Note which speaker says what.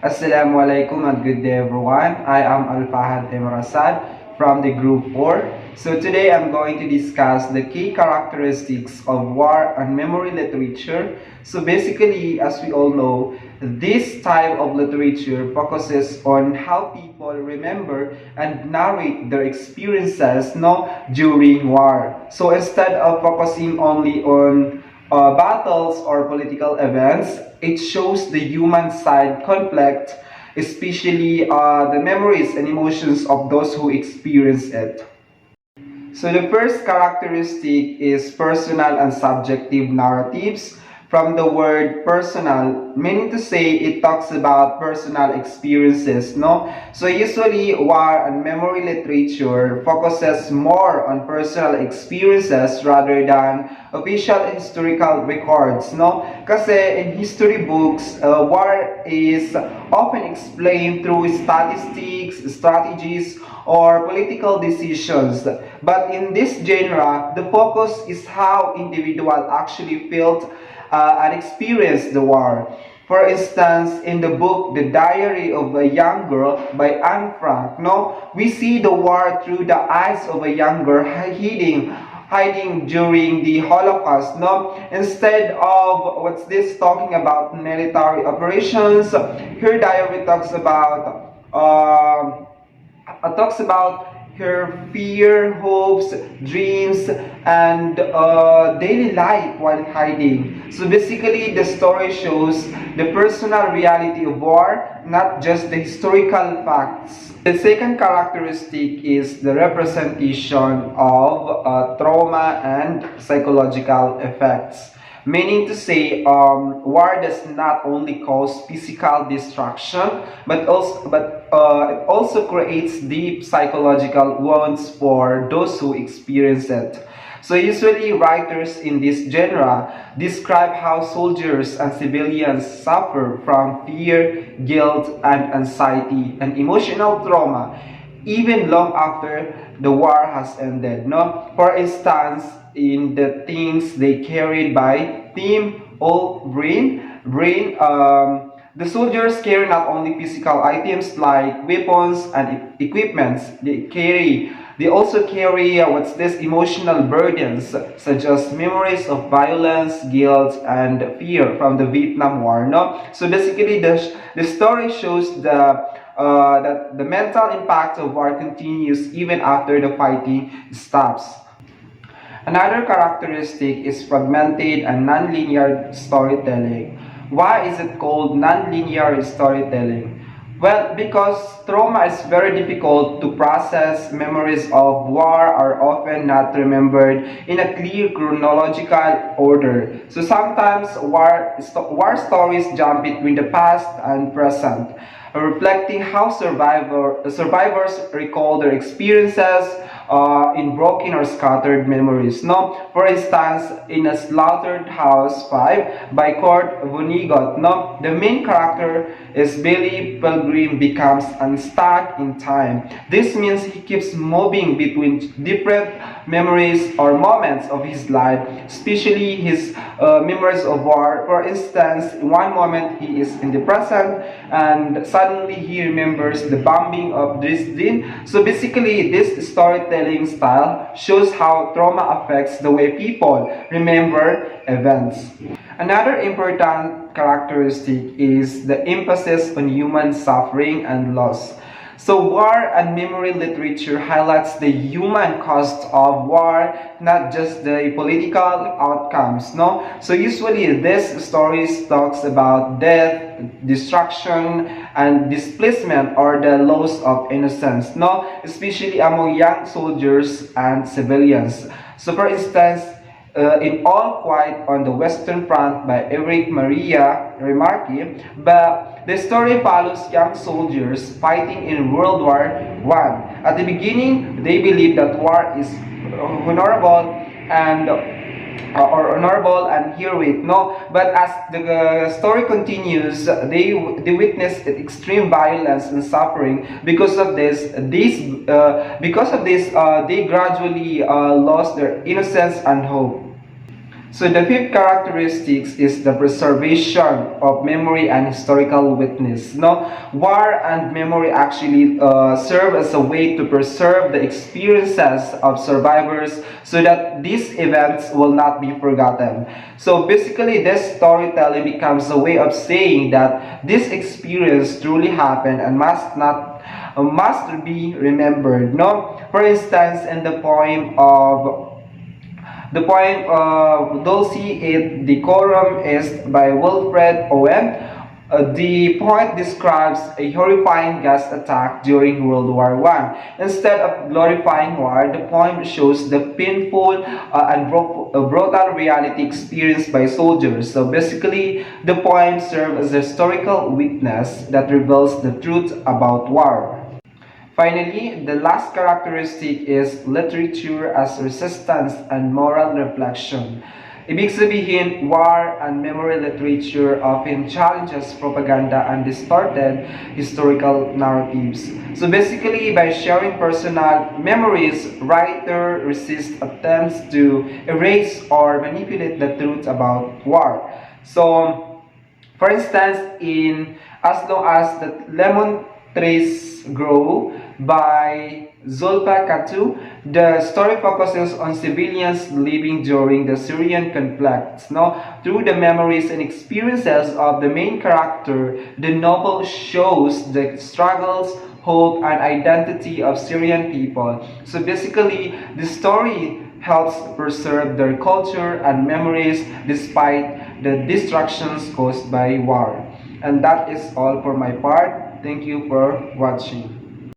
Speaker 1: Assalamualaikum and good day everyone. I am Al-Fahad Temarasad from the group 4. So today I'm going to discuss the key characteristics of war and memory literature. So basically, as we all know, this type of literature focuses on how people remember and narrate their experiences during war. So instead of focusing only on battles or political events, it shows the human side conflict, especially the memories and emotions of those who experience it. So the first characteristic is personal and subjective narratives. From the word personal, meaning to say it talks about personal experiences, no? So usually war and memory literature focuses more on personal experiences rather than official historical records, no? Kasi in history books, war is often explained through statistics, strategies, or political decisions. But in this genre, the focus is how individual actually felt and experienced the war. For instance, in the book The Diary of a Young Girl by Anne Frank, we see the war through the eyes of a young girl hiding during the Holocaust. Instead of what's this talking about military operations, her diary talks about her fear, hopes, dreams, and daily life while hiding. So basically, the story shows the personal reality of war, not just the historical facts. The second characteristic is the representation of trauma and psychological effects. Meaning to say, war does not only cause physical destruction, but it also creates deep psychological wounds for those who experience it. So usually writers in this genre describe how soldiers and civilians suffer from fear, guilt, and anxiety and emotional trauma even long after the war has ended. For instance, in the things they carried by Tim O'Brien, the soldiers carry not only physical items like weapons and equipments, they also carry emotional burdens such as memories of violence, guilt, and fear from the Vietnam War. So basically, the story shows that the mental impact of war continues even after the fighting stops. Another characteristic is fragmented and nonlinear storytelling. Why is it called nonlinear storytelling? Well, because trauma is very difficult to process. Memories of war are often not remembered in a clear chronological order. So sometimes war stories jump between the past and present, reflecting how survivors recall their experiences in broken or scattered memories. For instance, in A Slaughtered House 5 by Kurt Vonnegut, the main character is Billy Pilgrim becomes unstuck in time. This means he keeps moving between different memories or moments of his life, especially his memories of war. For instance, in one moment he is in the present and suddenly he remembers the bombing of Dresden. So basically, this storytelling style shows how trauma affects the way people remember events. Another important characteristic is the emphasis on human suffering and loss. So war and memory literature highlights the human cost of war, not just the political outcomes. So usually these stories talks about death, destruction, and displacement or the loss of innocence. Especially among young soldiers and civilians. So for instance, in All Quiet on the Western Front by Erich Maria Remarque, but the story follows young soldiers fighting in World War I. At the beginning, they believe that war is honorable and heroic. But as the story continues, they witness extreme violence and suffering. Because of this, they gradually lost their innocence and hope. So the fifth characteristics is the preservation of memory and historical witness. No, war and memory actually serve as a way to preserve the experiences of survivors so that these events will not be forgotten. So basically, this storytelling becomes a way of saying that this experience truly happened and must be remembered. No, for instance, in the poem Dulcie et Decorum Est by Wilfred Owen. The poet describes a horrifying gas attack during World War I. Instead of glorifying war, the poem shows the painful and brutal reality experienced by soldiers. So basically, the poem serves as a historical witness that reveals the truth about war. Finally, the last characteristic is literature as resistance and moral reflection. Ibig sabihin, war and memory literature often challenges propaganda and distorted historical narratives. So basically, by sharing personal memories, writer resist attempts to erase or manipulate the truth about war. So, for instance, in As Long as the Lemon Trees Grow by Zulfa Katu, the story focuses on civilians living during the Syrian conflict. Now, through the memories and experiences of the main character, the novel shows the struggles, hope, and identity of Syrian people. So basically, the story helps preserve their culture and memories despite the destructions caused by war. And that is all for my part. Thank you for watching.